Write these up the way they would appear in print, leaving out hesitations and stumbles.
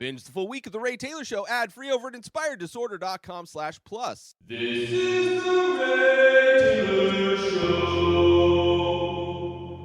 Binge the full week of The Ray Taylor Show ad-free over at inspireddisorder.com/plus. This is The Ray Taylor Show.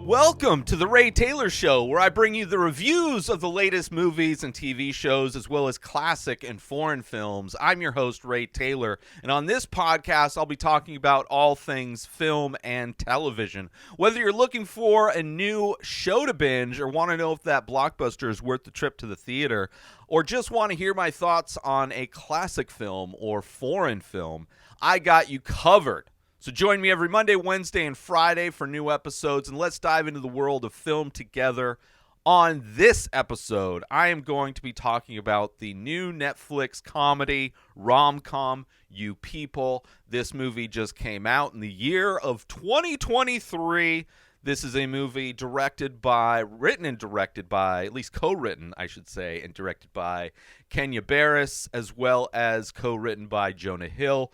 Welcome to The Ray Taylor Show, where I bring you the reviews of the latest movies and TV shows, as well as classic and foreign films. I'm your host, Ray Taylor, and on this podcast, I'll be talking about all things film and television. Whether you're looking for a new show to binge or want to know if that blockbuster is worth the trip to the theater, or just want to hear my thoughts on a classic film or foreign film, I got you covered. So join me every Monday, Wednesday, and Friday for new episodes, and let's dive into the world of film together. On this episode, I am going to be talking about the new Netflix comedy rom-com, You People. This movie just came out in the year of 2023. This is a movie written and directed by, at least co-written, I should say, and directed by Kenya Barris, as well as co-written by Jonah Hill.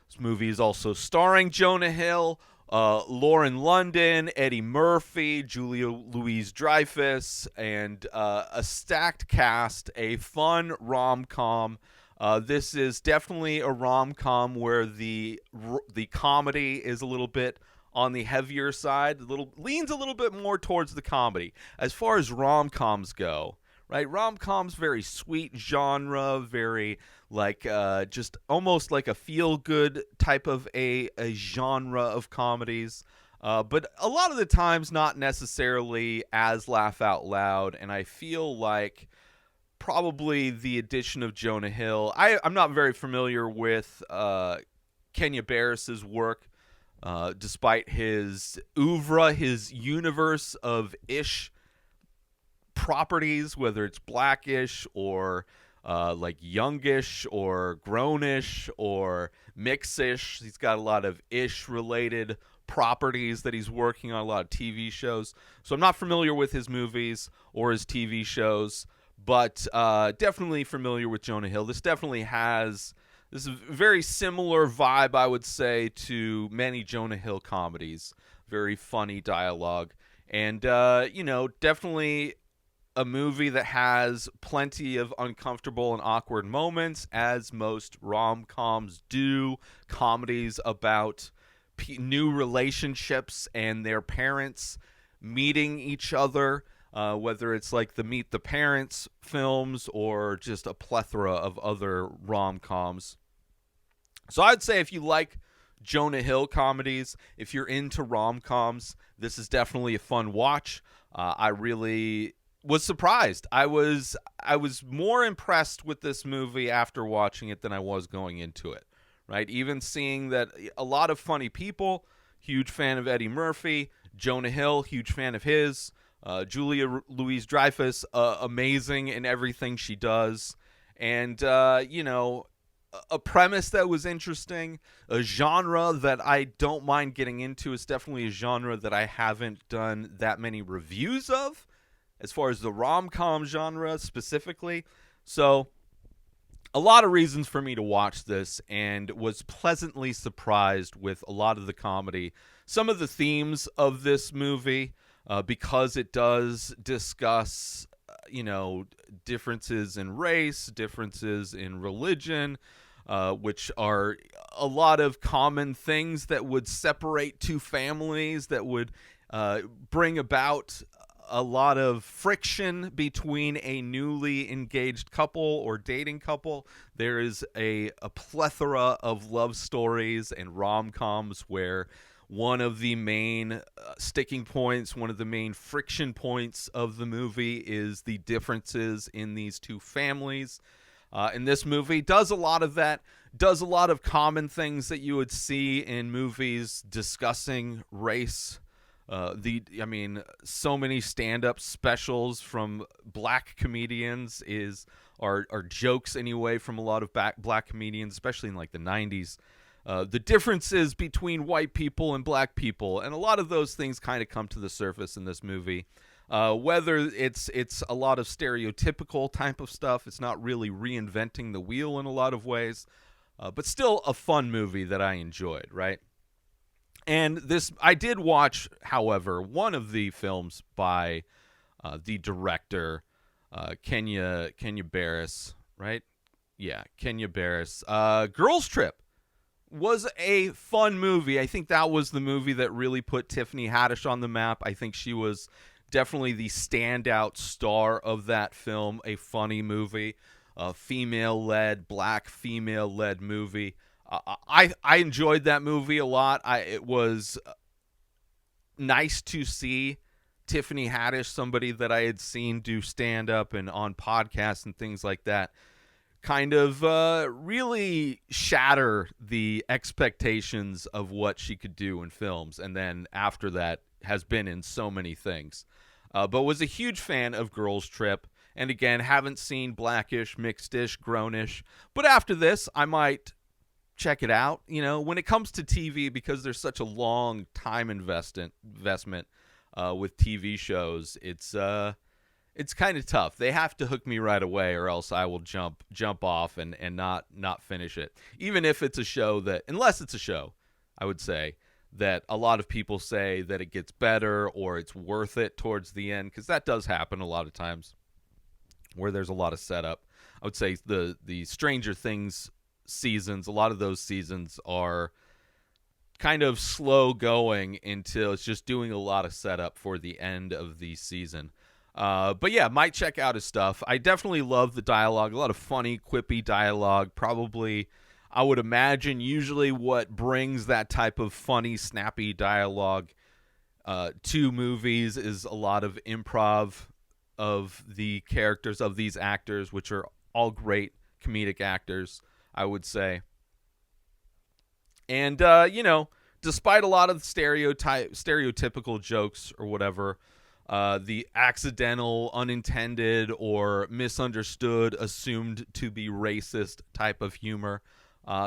This movie is also starring Jonah Hill, Lauren London, Eddie Murphy, Julia Louis-Dreyfus, and a stacked cast, a fun rom-com. This is definitely a rom-com where the comedy is a little bit on the heavier side, leans a little bit more towards the comedy. As far as rom-coms go, right? Rom-coms, very sweet genre, very just almost like a feel-good type of a genre of comedies. But a lot of the times not necessarily as laugh out loud, and I feel like probably the addition of Jonah Hill. I'm not very familiar with Kenya Barris's work. Despite his oeuvre, his universe of ish properties, whether it's blackish or like youngish or grownish or mixish, he's got a lot of ish related properties that he's working on, a lot of TV shows. So I'm not familiar with his movies or his TV shows, but definitely familiar with Jonah Hill. This is a very similar vibe, I would say, to many Jonah Hill comedies. Very funny dialogue. And, definitely a movie that has plenty of uncomfortable and awkward moments, as most rom-coms do. Comedies about new relationships and their parents meeting each other, whether it's like the Meet the Parents films or just a plethora of other rom-coms. So I'd say if you like Jonah Hill comedies, if you're into rom-coms, this is definitely a fun watch. I really was surprised. I was more impressed with this movie after watching it than I was going into it, right? Even seeing that a lot of funny people, huge fan of Eddie Murphy, Jonah Hill, huge fan of his, Julia Louis-Dreyfus, amazing in everything she does, and, a premise that was interesting, a genre that I don't mind getting into. Is definitely a genre that I haven't done that many reviews of, as far as the rom-com genre specifically. So a lot of reasons for me to watch this, and was pleasantly surprised with a lot of the comedy. Some of the themes of this movie, because it does discuss, differences in race, differences in religion, which are a lot of common things that would separate two families, that would bring about a lot of friction between a newly engaged couple or dating couple. There is a plethora of love stories and rom-coms where one of the main sticking points, one of the main friction points of the movie is the differences in these two families. And this movie does a lot of that, does a lot of common things that you would see in movies discussing race. So many stand-up specials from black comedians are jokes anyway from a lot of black comedians, especially in like the 90s. The differences between white people and black people, and a lot of those things kind of come to the surface in this movie. Whether it's a lot of stereotypical type of stuff, it's not really reinventing the wheel in a lot of ways, but still a fun movie that I enjoyed, right? And I did watch, however, one of the films by the director, Kenya Barris, right? Yeah, Kenya Barris. Girls Trip was a fun movie. I think that was the movie that really put Tiffany Haddish on the map. I think she was definitely the standout star of that film. A funny movie, a female-led, black female-led movie. I enjoyed that movie a lot. It was nice to see Tiffany Haddish, somebody that I had seen do stand-up and on podcasts and things like that, kind of really shatter the expectations of what she could do in films, and then after that has been in so many things. But was a huge fan of Girls Trip, and again, haven't seen Blackish, Mixedish, Grownish, but after this, I might check it out. You know, when it comes to TV, because there's such a long time investment with TV shows, it's kind of tough. They have to hook me right away, or else I will jump off and not finish it. Even if it's a show that, unless it's a show, I would say, that a lot of people say that it gets better or it's worth it towards the end, because that does happen a lot of times where there's a lot of setup. I would say the Stranger Things seasons, a lot of those seasons are kind of slow going until it's just doing a lot of setup for the end of the season. But yeah, might check out his stuff. I definitely love the dialogue. A lot of funny, quippy dialogue. Probably, I would imagine, usually what brings that type of funny, snappy dialogue to movies is a lot of improv of the characters of these actors, which are all great comedic actors, I would say. And, despite a lot of stereotypical jokes or whatever, the accidental, unintended, or misunderstood, assumed to be racist type of humor,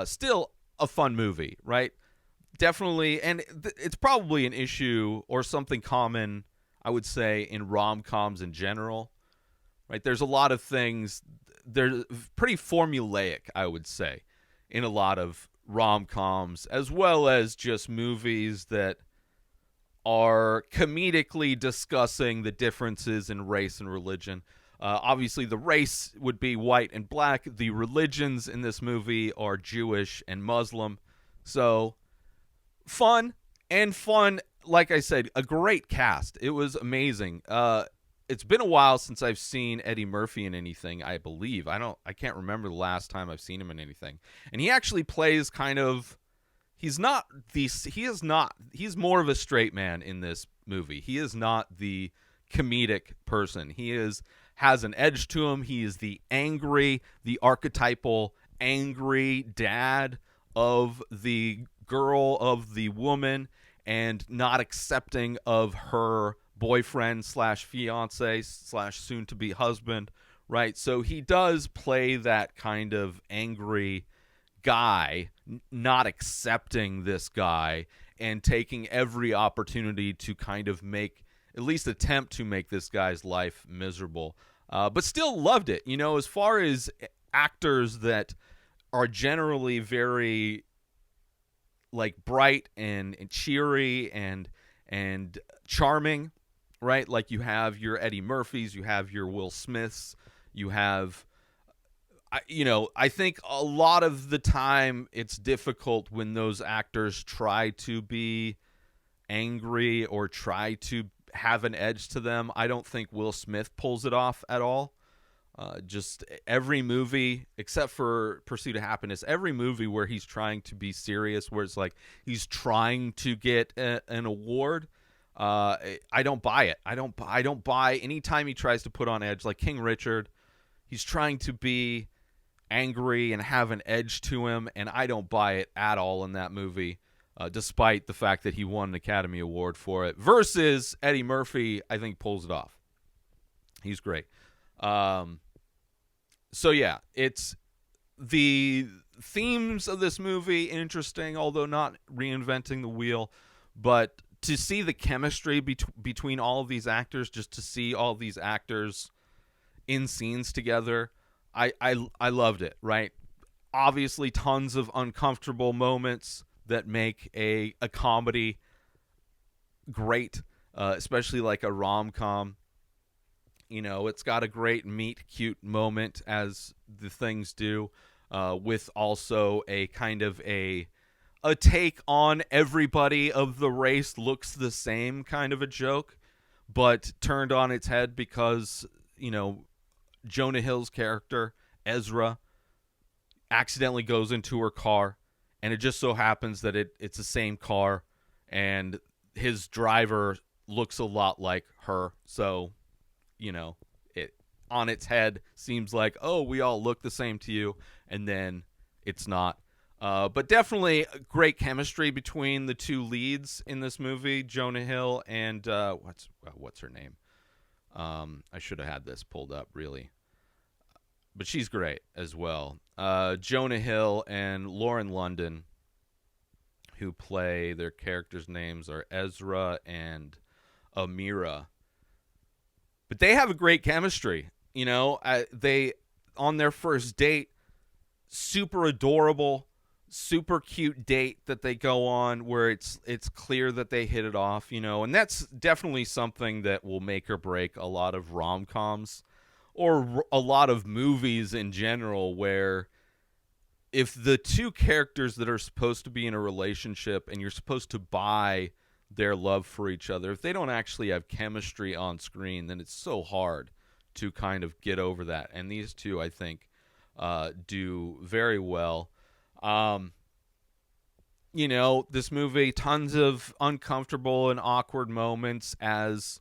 still a fun movie, right? Definitely, and it's probably an issue or something common, I would say, in rom-coms in general, right? There's a lot of things, they're pretty formulaic, I would say, in a lot of rom-coms, as well as just movies that are comedically discussing the differences in race and religion. Obviously, the race would be white and black. The religions in this movie are Jewish and Muslim. So, fun, like I said, a great cast. It was amazing. It's been a while since I've seen Eddie Murphy in anything, I believe. I can't remember the last time I've seen him in anything. And he actually plays kind of, he's more of a straight man in this movie. He is not the comedic person. He has an edge to him. He is the archetypal angry dad of the girl, of the woman, and not accepting of her boyfriend slash fiance slash soon to be husband, right? So he does play that kind of angry guy, not accepting this guy and taking every opportunity to kind of at least attempt to make this guy's life miserable, but still loved it. As far as actors that are generally very like bright and cheery and charming, right? Like you have your Eddie Murphys, you have your Will Smiths, you have, I think a lot of the time it's difficult when those actors try to be angry or try to have an edge to them. I don't think Will Smith pulls it off at all. Just every movie, except for Pursuit of Happiness, every movie where he's trying to be serious, where it's like he's trying to get an award, I don't buy it. I don't buy anytime he tries to put on edge, like King Richard. He's trying to be angry and have an edge to him, and I don't buy it at all in that movie, despite the fact that he won an Academy Award for it. Versus Eddie Murphy, I think pulls it off. He's great. So yeah, it's the themes of this movie interesting, although not reinventing the wheel, but to see the chemistry between all of these actors, just to see all of these actors in scenes together, I loved it, right? Obviously, tons of uncomfortable moments that make a comedy great, especially like a rom-com. You know, it's got a great meet cute moment, as the things do, with also a kind of a take on everybody of the race looks the same kind of a joke, but turned on its head because, you know, Jonah Hill's character, Ezra, accidentally goes into her car, and it just so happens that it's the same car, and his driver looks a lot like her. So, you know, it on its head seems like, oh, we all look the same to you, and then it's not. But definitely great chemistry between the two leads in this movie, Jonah Hill and what's her name? I should have had this pulled up, really. But she's great as well. Jonah Hill and Lauren London, who play, their characters' names are Ezra and Amira. But they have a great chemistry. You know, they, on their first date, super adorable, super cute date that they go on where it's clear that they hit it off, you know. And that's definitely something that will make or break a lot of rom-coms or a lot of movies in general, where if the two characters that are supposed to be in a relationship and you're supposed to buy their love for each other, if they don't actually have chemistry on screen, then it's so hard to kind of get over that. And these two, I think, do very well. You know, this movie, tons of uncomfortable and awkward moments as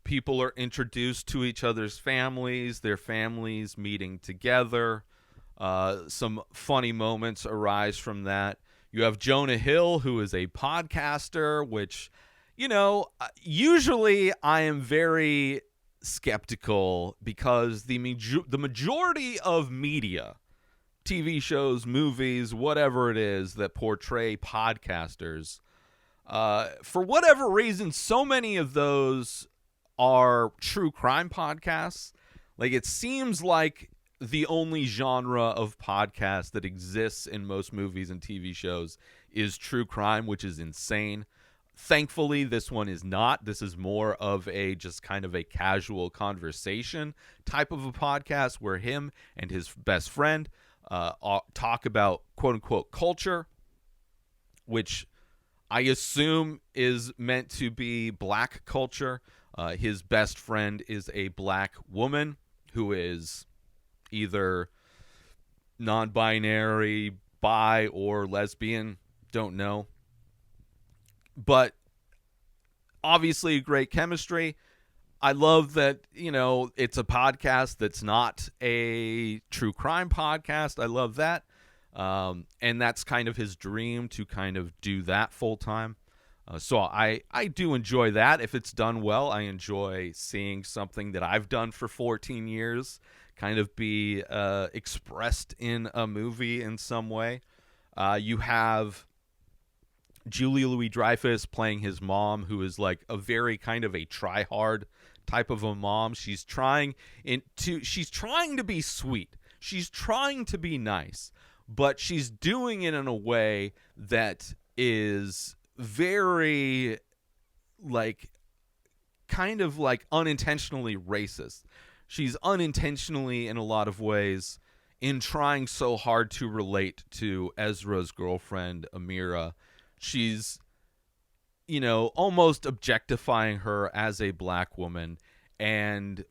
people are introduced to each other's families, their families meeting together. Some funny moments arise from that. You have Jonah Hill, who is a podcaster, which, you know, usually I am very skeptical because the majority of media, TV shows, movies, whatever it is that portray podcasters, for whatever reason, so many of those are true crime podcasts. Like, it seems like the only genre of podcast that exists in most movies and TV shows is true crime, which is insane. Thankfully, this one is not. This is more of a just kind of a casual conversation type of a podcast where him and his best friend talk about quote-unquote culture, which I assume is meant to be black culture. His best friend is a black woman who is either non-binary, bi, or lesbian. Don't know. But obviously great chemistry. I love that, you know, it's a podcast that's not a true crime podcast. I love that. And that's kind of his dream, to kind of do that full time. So I do enjoy that. If it's done well, I enjoy seeing something that I've done for 14 years kind of be expressed in a movie in some way. You have Julia Louis-Dreyfus playing his mom, who is like a very kind of a try-hard type of a mom. She's trying to be sweet. She's trying to be nice, but she's doing it in a way that is very, like, kind of like unintentionally racist. She's unintentionally, in a lot of ways, in trying so hard to relate to Ezra's girlfriend, Amira. She's, you know, almost objectifying her as a black woman and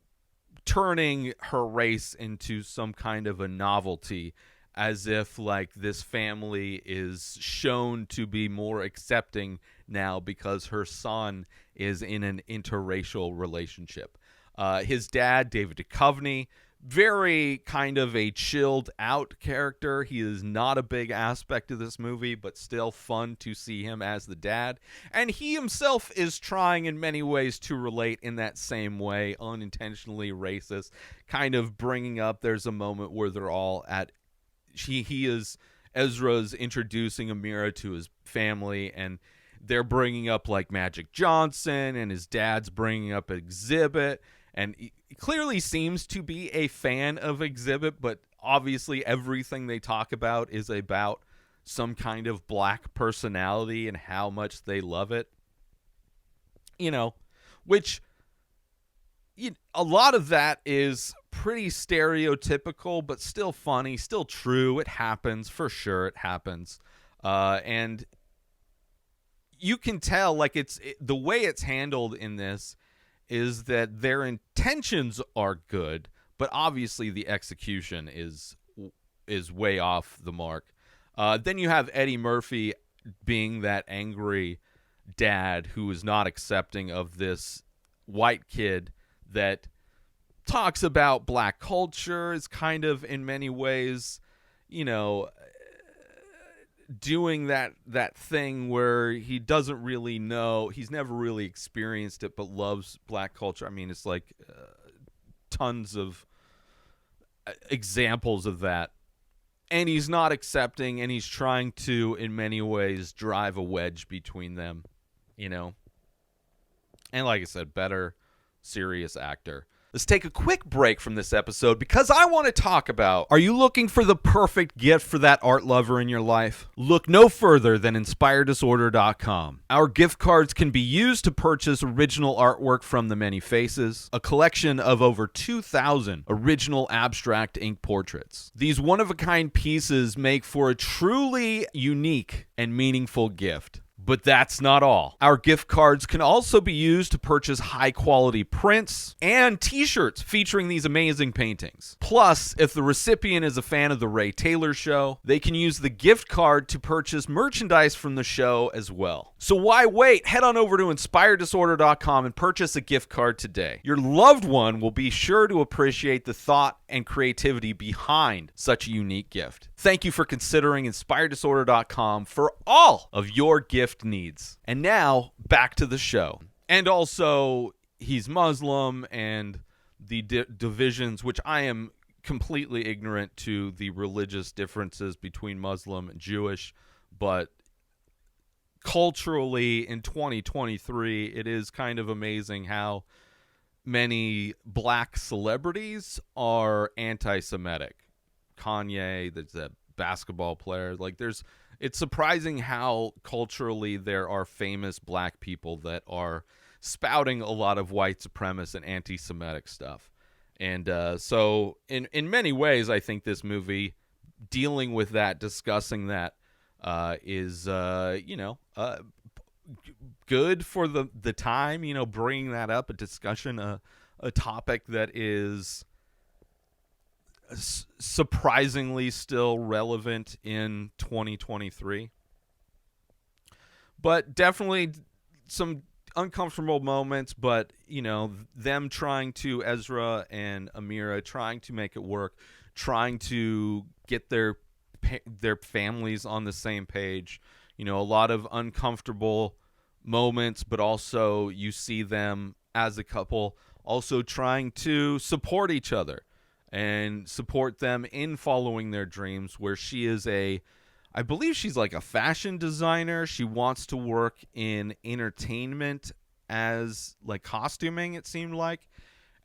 turning her race into some kind of a novelty, as if like this family is shown to be more accepting now because her son is in an interracial relationship. His dad, David Duchovny, very kind of a chilled out character. He is not a big aspect of this movie, but still fun to see him as the dad. And he himself is trying in many ways to relate in that same way, unintentionally racist, kind of bringing up, there's a moment where they're all at, Ezra's introducing Amira to his family, and they're bringing up like Magic Johnson, and his dad's bringing up Exhibit. And he clearly seems to be a fan of Exhibit, but obviously everything they talk about is about some kind of black personality and how much they love it. You know, which, a lot of that is pretty stereotypical, but still funny, still true. It happens, for sure. It happens. And you can tell, like, the way it's handled in this is that their intentions are good, but obviously the execution is way off the mark. Then you have Eddie Murphy being that angry dad who is not accepting of this white kid that talks about black culture, is kind of in many ways, doing that thing where he doesn't really know, he's never really experienced it, but loves black culture. I mean, it's like tons of examples of that. And he's not accepting, and he's trying to, in many ways, drive a wedge between them, And like I said, better, serious actor. Let's take a quick break from this episode because I want to talk about, are you looking for the perfect gift for that art lover in your life? Look no further than InspiredDisorder.com. Our gift cards can be used to purchase original artwork from The Many Faces, a collection of over 2,000 original abstract ink portraits. These one-of-a-kind pieces make for a truly unique and meaningful gift. But that's not all. Our gift cards can also be used to purchase high-quality prints and t-shirts featuring these amazing paintings. Plus, if the recipient is a fan of The Ray Taylor Show, they can use the gift card to purchase merchandise from the show as well. So why wait? Head on over to InspiredDisorder.com and purchase a gift card today. Your loved one will be sure to appreciate the thought and creativity behind such a unique gift. Thank you for considering InspiredDisorder.com for all of your gift needs. And now, back to the show. And also, he's Muslim, and the divisions, which I am completely ignorant to the religious differences between Muslim and Jewish, but culturally in 2023, it is kind of amazing how many black celebrities are anti-Semitic. Kanye, there's a basketball player. It's surprising how culturally there are famous black people that are spouting a lot of white supremacist and anti-Semitic stuff. And so in many ways, I think this movie, dealing with that, discussing that, is good for the time, bringing that up, a discussion, a topic that is surprisingly still relevant in 2023. But definitely some uncomfortable moments, but them trying to, Ezra and Amira, trying to make it work, trying to get their families on the same page. A lot of uncomfortable moments, but also you see them as a couple also trying to support each other and support them in following their dreams, where she is I believe she's like a fashion designer. She wants to work in entertainment as like costuming, it seemed like.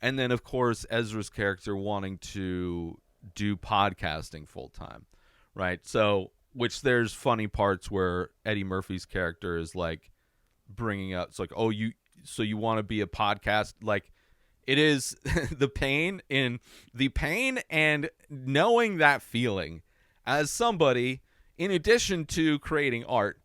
And then, of course, Ezra's character wanting to do podcasting full time, right? So, which there's funny parts where Eddie Murphy's character is like bringing up, it's like, oh, you want to be a podcast? Like, it is the pain and knowing that feeling as somebody, in addition to creating art,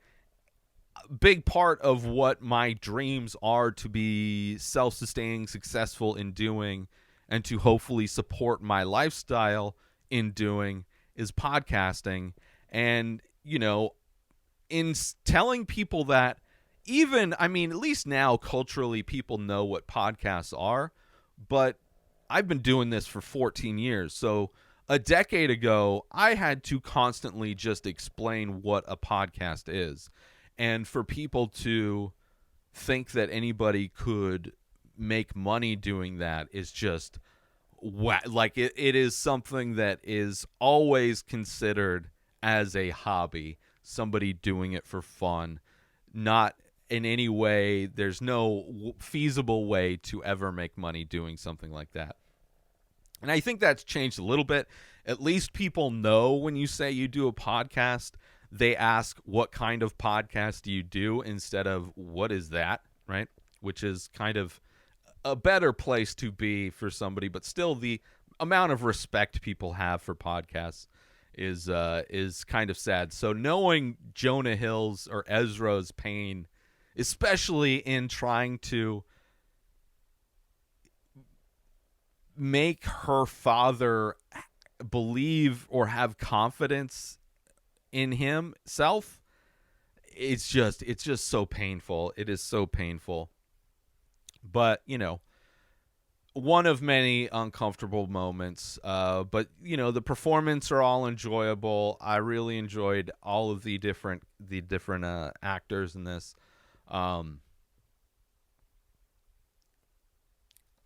a big part of what my dreams are to be self-sustaining, successful in doing, and to hopefully support my lifestyle in doing is podcasting. And, in telling people that, at least now culturally people know what podcasts are, but I've been doing this for 14 years. So a decade ago, I had to constantly just explain what a podcast is. And for people to think that anybody could make money doing that is just like it is something that is always considered as a hobby, somebody doing it for fun, not in any way, there's no feasible way to ever make money doing something like that. And I think that's changed a little bit. At least people know when you say you do a podcast, they ask, what kind of podcast do you do, instead of what is that, right? Which is kind of a better place to be for somebody, but still the amount of respect people have for podcasts is kind of sad. So knowing Jonah Hill's or Ezra's pain, especially in trying to make her father believe or have confidence in himself, it's just so painful. It is so painful. But, one of many uncomfortable moments. But, the performance are all enjoyable. I really enjoyed all of the different actors in this. And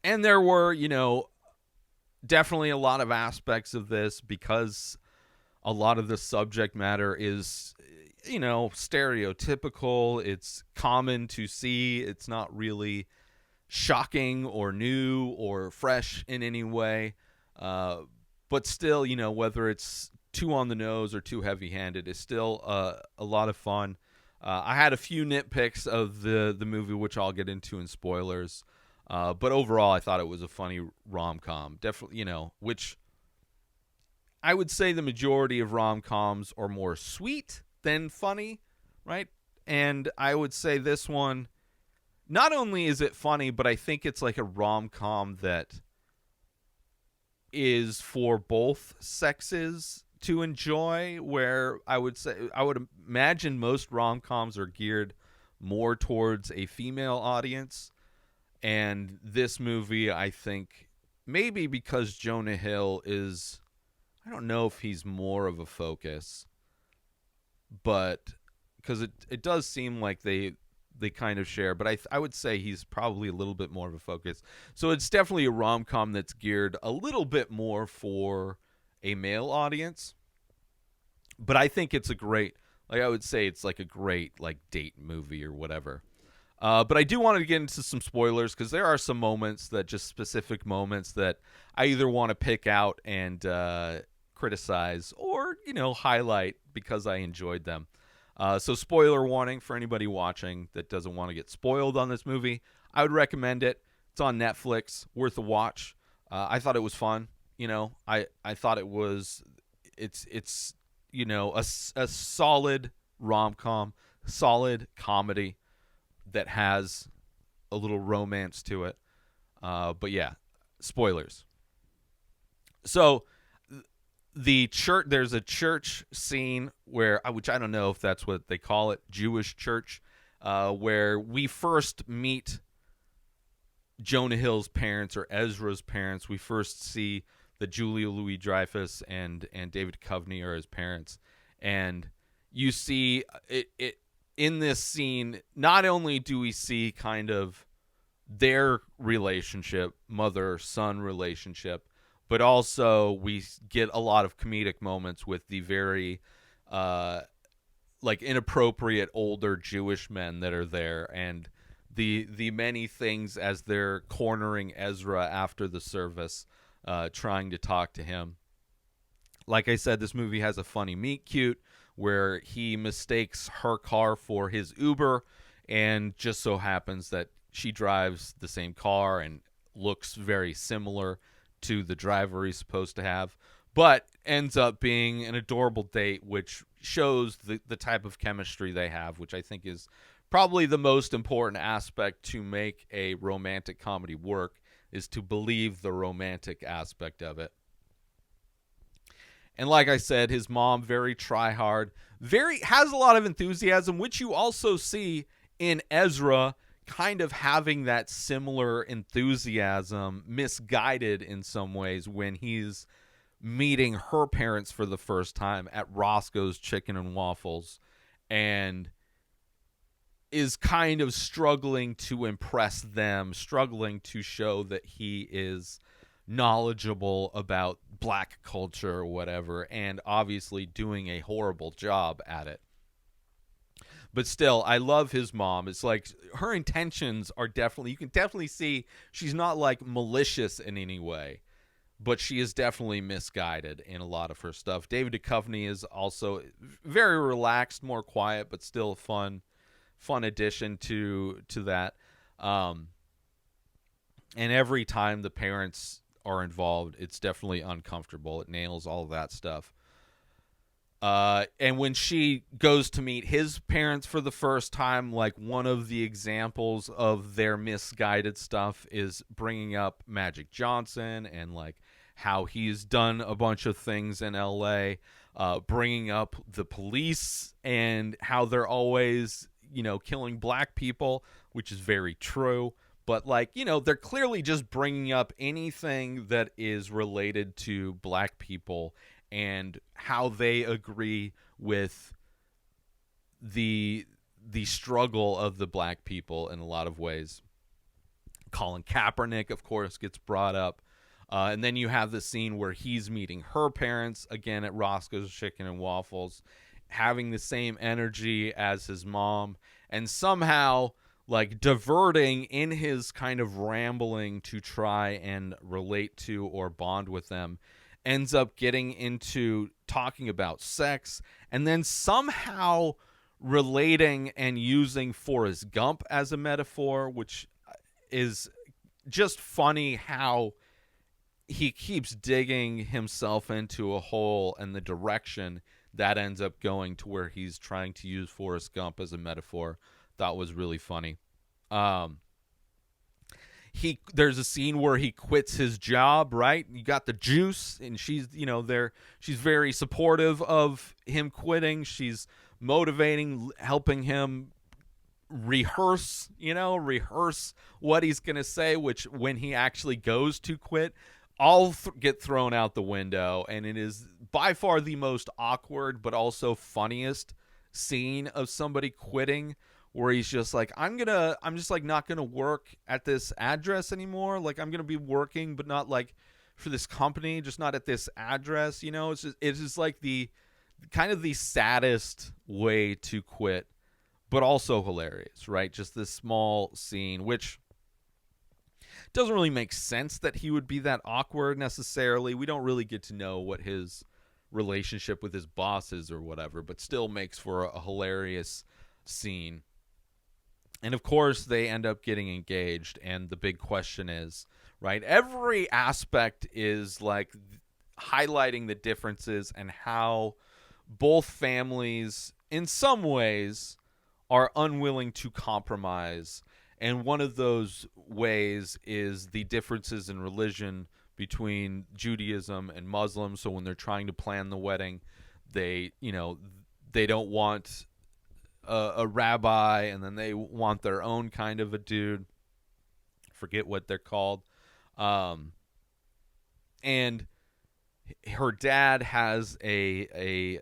there were, definitely a lot of aspects of this, because a lot of the subject matter is, stereotypical. It's common to see. It's not really shocking or new or fresh in any way. But still, whether it's too on the nose or too heavy-handed, is still a lot of fun. I had a few nitpicks of the movie, which I'll get into in spoilers. But overall, I thought it was a funny rom-com. Definitely, which I would say the majority of rom-coms are more sweet than funny, right? And I would say this one, not only is it funny, but I think it's like a rom-com that is for both sexes to enjoy, where I would imagine most rom-coms are geared more towards a female audience. And this movie, I think, maybe because Jonah Hill is, I don't know if he's more of a focus, but because it does seem like they kind of share, but I would say he's probably a little bit more of a focus. So it's definitely a rom-com that's geared a little bit more for a male audience. But I think it's a great, I would say it's like a great date movie or whatever. But I do want to get into some spoilers, because there are some moments, that just specific moments, that I either want to pick out and criticize or, highlight because I enjoyed them. So spoiler warning for anybody watching that doesn't want to get spoiled on this movie. I would recommend it. It's on Netflix, worth a watch. I thought it was fun. I thought it was, it's a solid rom-com, solid comedy that has a little romance to it. But yeah, spoilers. So there's a church scene which I don't know if that's what they call it, Jewish church, where we first meet Jonah Hill's parents, or Ezra's parents. We first see that Julia Louis-Dreyfus and David Duchovny are his parents. And you see it in this scene, not only do we see kind of their relationship, mother-son relationship, but also we get a lot of comedic moments with the very inappropriate older Jewish men that are there, and the many things as they're cornering Ezra after the service, trying to talk to him. Like I said, this movie has a funny meet cute where he mistakes her car for his Uber, and just so happens that she drives the same car and looks very similar to the driver he's supposed to have, but ends up being an adorable date, which shows the type of chemistry they have, which I think is probably the most important aspect to make a romantic comedy work, is to believe the romantic aspect of it. And like I said, his mom, very try-hard, has a lot of enthusiasm, which you also see in Ezra kind of having that similar enthusiasm, misguided in some ways, when he's meeting her parents for the first time at Roscoe's Chicken and Waffles, and is kind of struggling to impress them, struggling to show that he is knowledgeable about black culture or whatever, and obviously doing a horrible job at it. But still, I love his mom. It's like her intentions are definitely, you can definitely see she's not like malicious in any way, but she is definitely misguided in a lot of her stuff. David Duchovny is also very relaxed, more quiet, but still a fun addition to that. And every time the parents are involved, it's definitely uncomfortable. It nails all of that stuff. And when she goes to meet his parents for the first time, like, one of the examples of their misguided stuff is bringing up Magic Johnson and, like, how he's done a bunch of things in LA, bringing up the police and how they're always, killing black people, which is very true. But, like, they're clearly just bringing up anything that is related to black people and how they agree with the struggle of the black people in a lot of ways. Colin Kaepernick, of course, gets brought up. And then you have the scene where he's meeting her parents, again, at Roscoe's Chicken and Waffles, having the same energy as his mom, and somehow, like, diverting in his kind of rambling to try and relate to or bond with them, ends up getting into talking about sex, and then somehow relating and using Forrest Gump as a metaphor, which is just funny how he keeps digging himself into a hole, and the direction that ends up going to where he's trying to use Forrest Gump as a metaphor. Thought was really funny. There's a scene where he quits his job, right? You got the juice, and she's very supportive of him quitting. She's motivating, helping him rehearse what he's going to say, which when he actually goes to quit, all get thrown out the window. And it is by far the most awkward, but also funniest scene of somebody quitting, where he's just like, I'm just like not gonna work at this address anymore. Like, I'm gonna be working, but not like for this company, just not at this address. It's just like the kind of the saddest way to quit, but also hilarious, right? Just this small scene, which doesn't really make sense that he would be that awkward necessarily. We don't really get to know what his relationship with his boss is or whatever, but still makes for a hilarious scene. And of course, they end up getting engaged, and the big question is, right, every aspect is like highlighting the differences and how both families, in some ways, are unwilling to compromise. And one of those ways is the differences in religion between Judaism and Muslim. So when they're trying to plan the wedding, they don't want a rabbi, and then they want their own kind of a dude. Forget what they're called. And her dad has a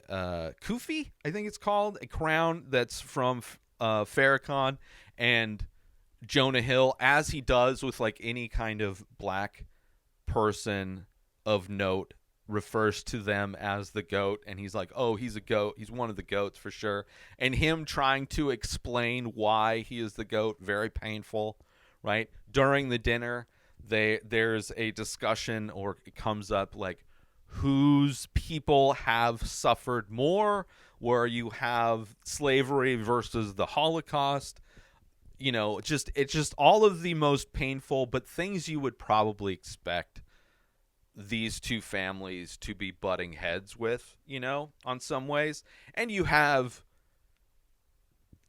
kufi, I think it's called, a crown that's from Farrakhan, and Jonah Hill, as he does with like any kind of black person of note, refers to them as the goat, and he's like, oh, he's a goat, he's one of the goats for sure. And him trying to explain why he is the goat, very painful, right? During the dinner, there's a discussion, or it comes up like, whose people have suffered more, where you have slavery versus the Holocaust. It's just all of the most painful, but things you would probably expect these two families to be butting heads with, on some ways. And you have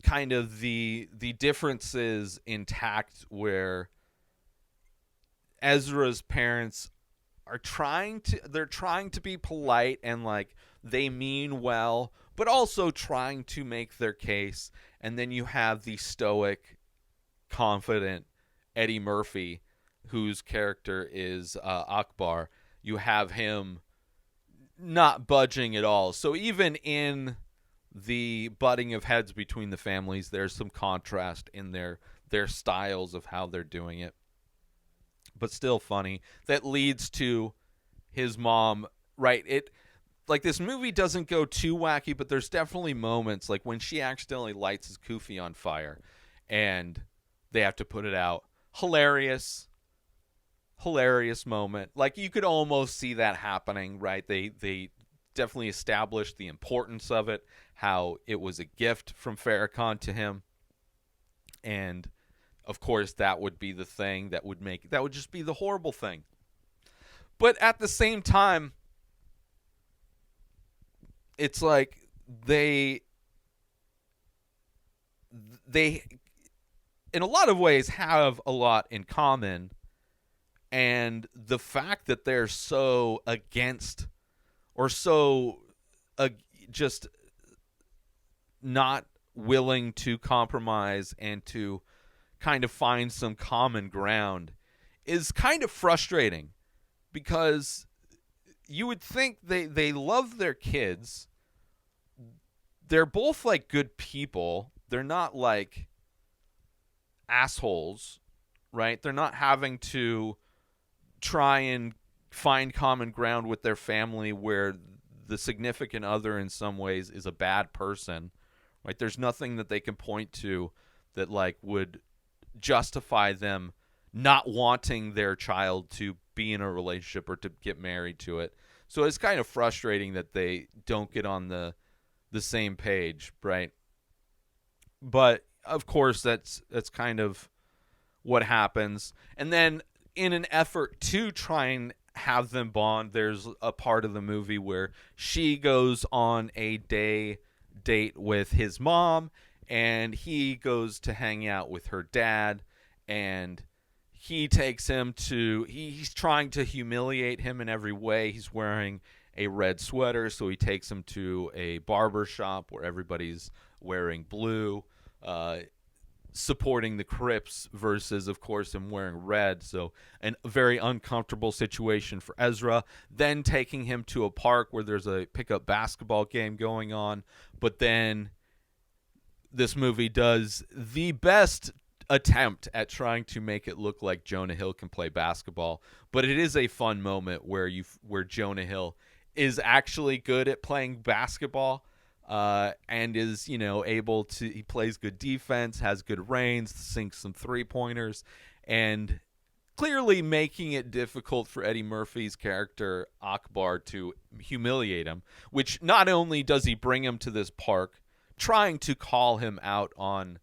kind of the differences intact, where Ezra's parents are trying to be polite, and like they mean well, but also trying to make their case. And then you have the stoic, confident Eddie Murphy, whose character is Akbar. You have him not budging at all. So even in the butting of heads between the families, there's some contrast in their styles of how they're doing it. But still funny. That leads to his mom, right? This movie doesn't go too wacky, but there's definitely moments like when she accidentally lights his kufi on fire and they have to put it out. Hilarious moment. Like, you could almost see that happening, right? They definitely established the importance of it, how it was a gift from Farrakhan to him. And of course, that would be the thing that would just be the horrible thing. But at the same time, it's like they in a lot of ways have a lot in common, and the fact that they're so against or so just not willing to compromise and to kind of find some common ground is kind of frustrating, because you would think they love their kids. They're both like good people. They're not like assholes, right? They're not having to try and find common ground with their family where the significant other in some ways is a bad person, right? There's nothing that they can point to that like would justify them not wanting their child to be in a relationship or to get married to it. So it's kind of frustrating that they don't get on the same page, right? But of course that's kind of what happens. And then in an effort to try and have them bond, there's a part of the movie where she goes on a date with his mom, and he goes to hang out with her dad, and he takes him to, he's trying to humiliate him in every way. He's wearing a red sweater, so he takes him to a barber shop where everybody's wearing blue, supporting the Crips versus, of course, him wearing red. So a very uncomfortable situation for Ezra. Then taking him to a park where there's a pickup basketball game going on. But then this movie does the best attempt at trying to make it look like Jonah Hill can play basketball. But it is a fun moment where Jonah Hill is actually good at playing basketball. And is, able to, he plays good defense, has good range, sinks some 3-pointers, and clearly making it difficult for Eddie Murphy's character, Akbar, to humiliate him, which not only does he bring him to this park, trying to call him out on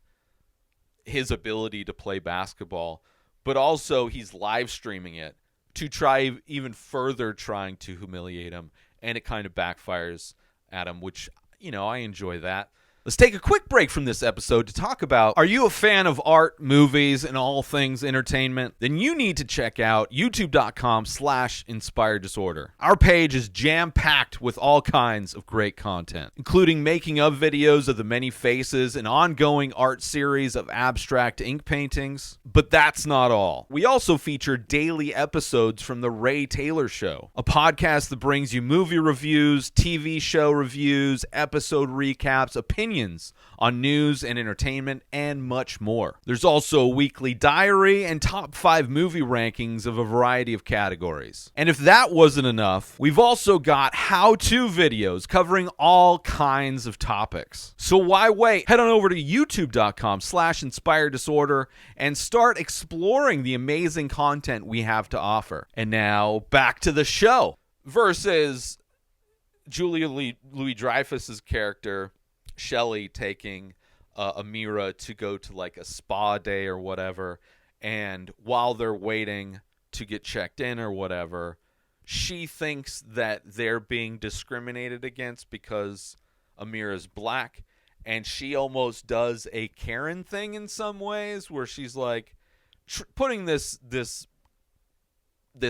his ability to play basketball, but also he's live streaming it to try even further trying to humiliate him, and it kind of backfires at him, which I enjoy that. Let's take a quick break from this episode to talk about, are you a fan of art, movies, and all things entertainment? Then you need to check out youtube.com/inspireddisorder. Our page is jam-packed with all kinds of great content, including making of videos of the many faces, an ongoing art series of abstract ink paintings. But that's not all. We also feature daily episodes from The Ray Taylor Show, a podcast that brings you movie reviews, TV show reviews, episode recaps, opinions on news and entertainment, and much more. There's also a weekly diary and top 5 movie rankings of a variety of categories. And if that wasn't enough, we've also got how-to videos covering all kinds of topics. So why wait? Head on over to youtube.com/inspireddisorder and start exploring the amazing content we have to offer. And now back to the show. Versus Julia Louis-Dreyfus's character Shelley taking Amira to go to like a spa day or whatever, and while they're waiting to get checked in or whatever, she thinks that they're being discriminated against because Amira's black, and she almost does a Karen thing in some ways where she's like putting this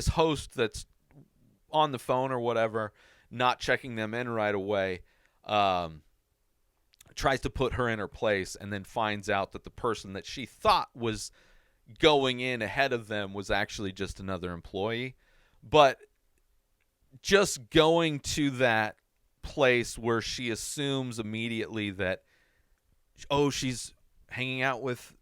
host that's on the phone or whatever, not checking them in right away, tries to put her in her place, and then finds out that the person that she thought was going in ahead of them was actually just another employee. But just going to that place where she assumes immediately that, she's hanging out with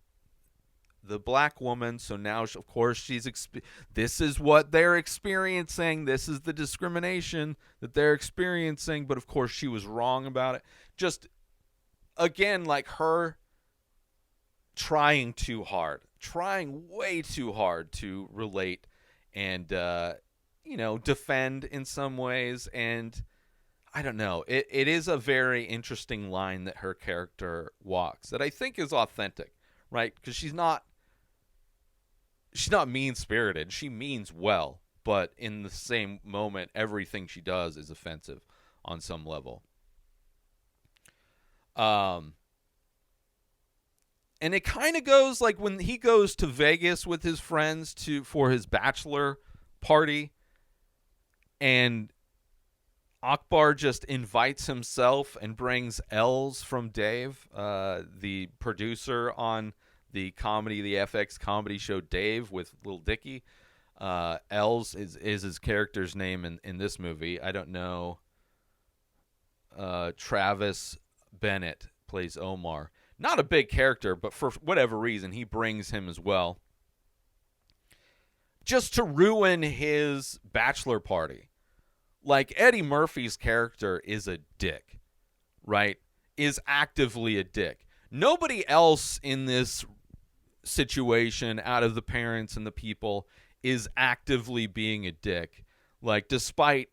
the black woman, so now, of course, this is what they're experiencing. This is the discrimination that they're experiencing. But, of course, she was wrong about it. Just, again, like her trying way too hard to relate and, defend in some ways. And I don't know. It is a very interesting line that her character walks that I think is authentic, right? Because she's not she's not mean-spirited. She means well, but in the same moment, everything she does is offensive on some level. And it kind of goes like when he goes to Vegas with his friends for his bachelor party, and Akbar just invites himself and brings L's from Dave, the producer on the FX comedy show Dave with Lil Dicky. L's is his character's name in this movie. I don't know. Travis Bennett plays Omar. Not a big character, but for whatever reason, he brings him as well. Just to ruin his bachelor party. Like, Eddie Murphy's character is a dick, right? Is actively a dick. Nobody else in this situation, out of the parents and the people, is actively being a dick. Like, despite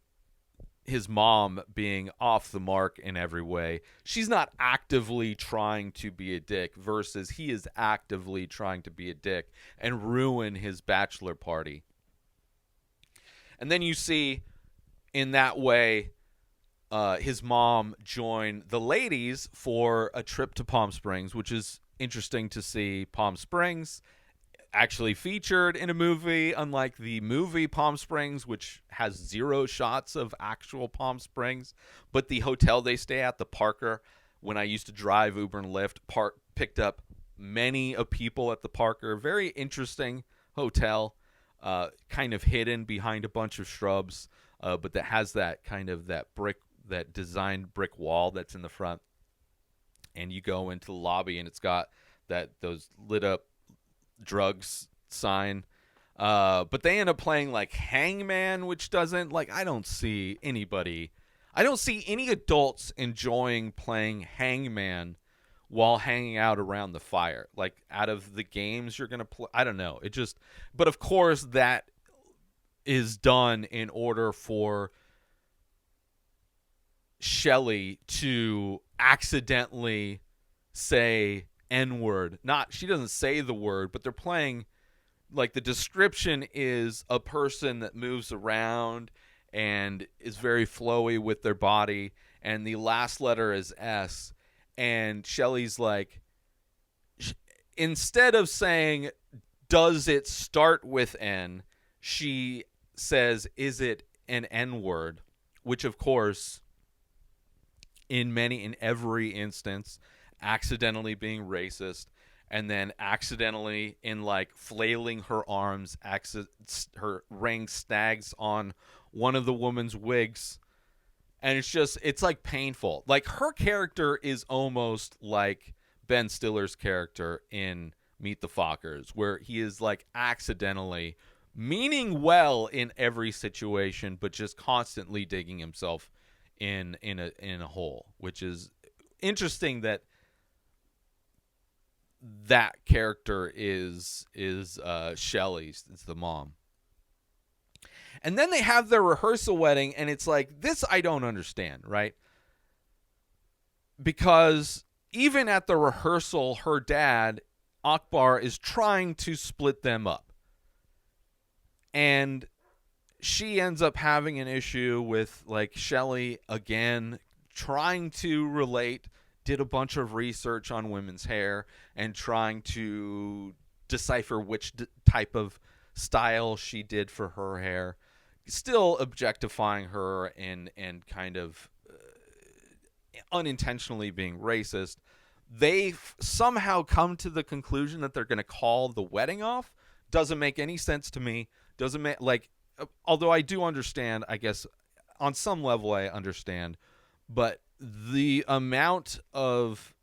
his mom being off the mark in every way, she's not actively trying to be a dick, versus he is actively trying to be a dick and ruin his bachelor party. And then you see, in that way, his mom join the ladies for a trip to Palm Springs, which is interesting to see Palm Springs actually featured in a movie, unlike the movie Palm Springs, which has 0 shots of actual Palm Springs. But the hotel they stay at, the Parker, when I used to drive Uber and Lyft, picked up many of people at the Parker. Very interesting hotel, kind of hidden behind a bunch of shrubs, but that has that kind of that designed brick wall that's in the front. And you go into the lobby, and it's got those lit up drugs sign, but they end up playing like Hangman, which doesn't, like, I don't see any adults enjoying playing Hangman while hanging out around the fire. Like, out of the games you're gonna play, I don't know, but of course that is done in order for Shelley to accidentally say N-word. She doesn't say the word, but they're playing, like, the description is a person that moves around and is very flowy with their body, and the last letter is S, and Shelley's like, instead of saying, does it start with N, she says, is it an N-word? Which, of course, in every instance, accidentally being racist, and then accidentally, in like flailing her arms, her ring snags on one of the woman's wigs, and it's like painful. Like, her character is almost like Ben Stiller's character in Meet the Fockers, where he is like accidentally meaning well in every situation, but just constantly digging himself in a hole, which is interesting that character is Shelley's. It's the mom. And then they have their rehearsal wedding, and it's like, this I don't understand, right? Because even at the rehearsal, her dad, Akbar, is trying to split them up. And she ends up having an issue with, like, Shelley again, trying to relate, did a bunch of research on women's hair and trying to decipher which type of style she did for her hair, still objectifying her and kind of unintentionally being racist. They somehow come to the conclusion that they're going to call the wedding off. Doesn't make any sense to me. Doesn't make, like, although I do understand, I guess on some level I understand, but the amount of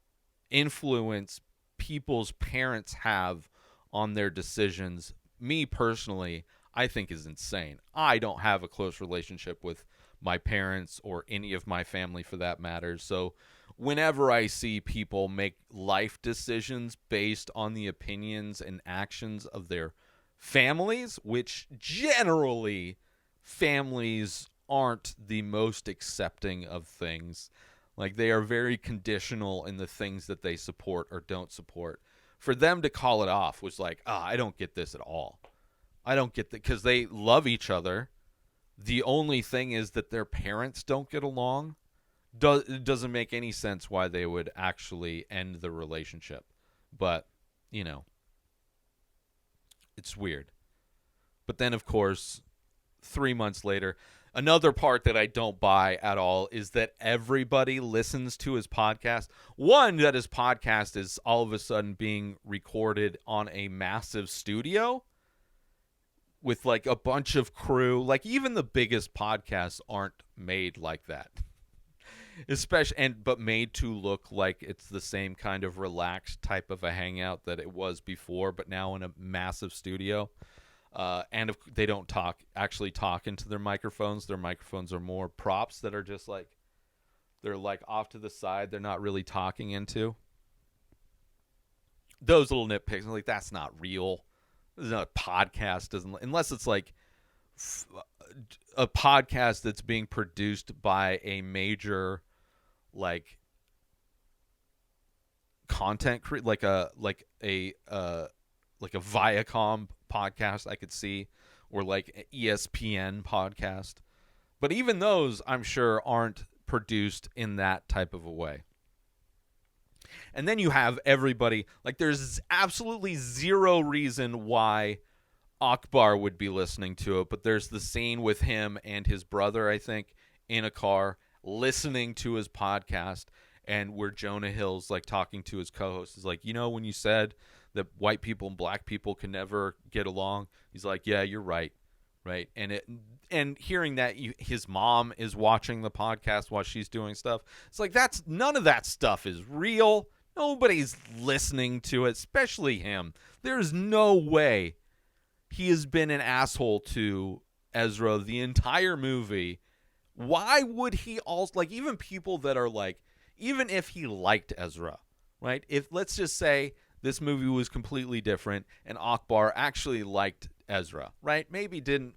influence people's parents have on their decisions, me personally, I think is insane. I don't have a close relationship with my parents or any of my family for that matter. So whenever I see people make life decisions based on the opinions and actions of their families, which generally families aren't the most accepting of things. Like, they are very conditional in the things that they support or don't support. For them to call it off was like, I don't get this at all. I don't get that, because they love each other. The only thing is that their parents don't get along. It doesn't make any sense why they would actually end the relationship. But, it's weird. But then, of course, 3 months later, another part that I don't buy at all is that everybody listens to his podcast. One, that his podcast is all of a sudden being recorded on a massive studio with like a bunch of crew. Like, even the biggest podcasts aren't made like that. But made to look like it's the same kind of relaxed type of a hangout that it was before, but now in a massive studio. And if they don't actually talk into their microphones. Their microphones are more props that are just like, they're like off to the side. They're not really talking into. Those little nitpicks, like, that's not real. This is not a podcast, unless it's like a podcast that's being produced by a major, like, content like a Viacom podcast I could see, or like an ESPN podcast. But even those, I'm sure, aren't produced in that type of a way. And then you have everybody, like, there's absolutely zero reason why Akbar would be listening to it, but there's the scene with him and his brother, I think, in a car listening to his podcast, and where Jonah Hill's like talking to his co-host, is like, when you said that white people and black people can never get along, he's like, yeah, you're right. And hearing that his mom is watching the podcast while she's doing stuff, it's like, none of that stuff is real. Nobody's listening to it, especially him. There's no way he has been an asshole to Ezra the entire movie. Why would he also, like, even people that are like, even if he liked Ezra, right? If, let's just say this movie was completely different and Akbar actually liked Ezra, right? Maybe didn't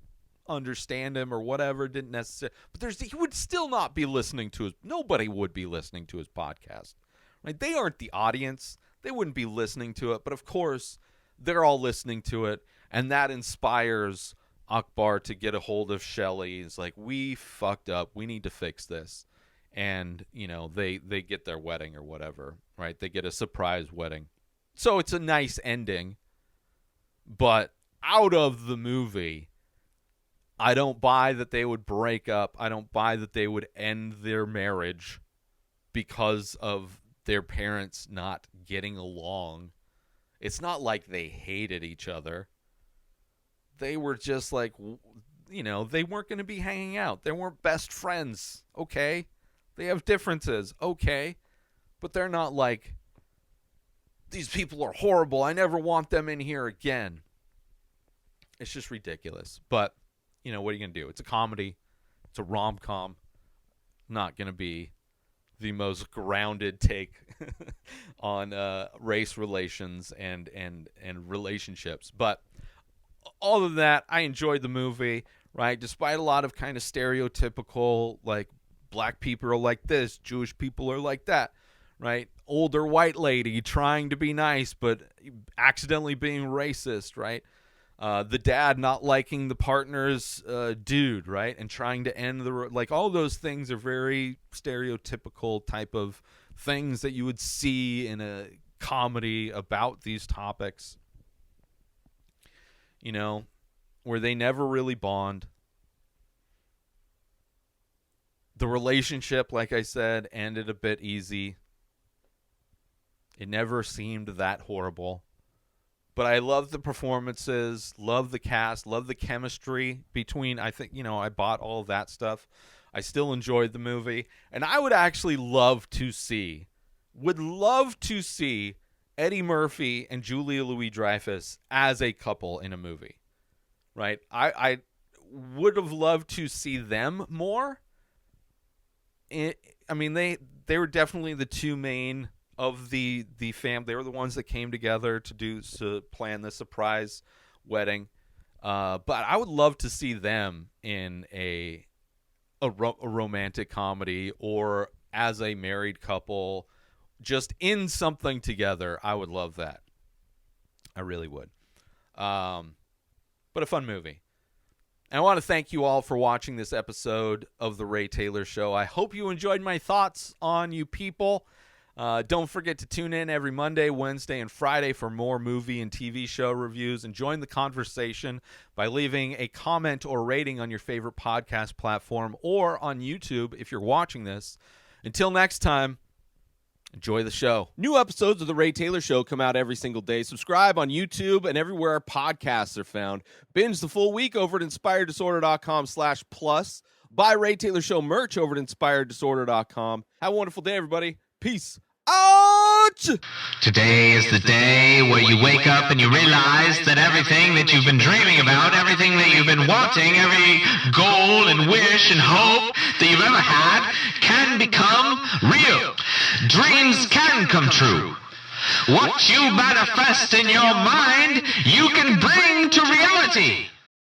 understand him or whatever, didn't necessarily, but he would still not be listening to nobody would be listening to his podcast, right? They aren't the audience. They wouldn't be listening to it, but of course they're all listening to it, and that inspires Akbar to get a hold of Shelley. It's like, we fucked up. We need to fix this. And, they get their wedding or whatever, right? They get a surprise wedding. So it's a nice ending. But out of the movie, I don't buy that they would break up. I don't buy that they would end their marriage because of their parents not getting along. It's not like they hated each other. They were just like, they weren't going to be hanging out. They weren't best friends. Okay. They have differences. Okay. But they're not like, these people are horrible. I never want them in here again. It's just ridiculous. But, what are you going to do? It's a comedy. It's a rom-com. Not going to be the most grounded take on race relations and relationships. But all of that, I enjoyed the movie, right? Despite a lot of kind of stereotypical, like, black people are like this, Jewish people are like that, right? Older white lady trying to be nice but accidentally being racist, right? The dad not liking the partner's dude, right? And trying to end like, all those things are very stereotypical type of things that you would see in a comedy about these topics, where they never really bond. The relationship, like I said, ended a bit easy. It never seemed that horrible. But I love the performances, love the cast, love the chemistry between, I think, I bought all of that stuff. I still enjoyed the movie. And I would actually love to see Eddie Murphy and Julia Louis-Dreyfus as a couple in a movie, right? I would have loved to see them more. They were definitely the two main of the fam. They were the ones that came together to plan the surprise wedding. But I would love to see them in a romantic comedy, or as a married couple, just in something together. I would love that. I really would. But but a fun movie. And I want to thank you all for watching this episode of The Ray Taylor Show. I hope you enjoyed my thoughts on you people. Don't forget to tune in every Monday, Wednesday, and Friday for more movie and TV show reviews, and join the conversation by leaving a comment or rating on your favorite podcast platform or on YouTube if you're watching this. Until next time, enjoy the show. New episodes of The Ray Taylor Show come out every single day. Subscribe on YouTube and everywhere our podcasts are found. Binge the full week over at inspireddisorder.com/plus. Buy Ray Taylor Show merch over at inspireddisorder.com. Have a wonderful day, everybody. Peace out! Today is the day where you wake up and you realize that everything that you've been dreaming about, everything that you've been wanting, every goal and wish and hope that you've ever had can become real. Dreams can come true. What you manifest in your mind, you can bring to reality.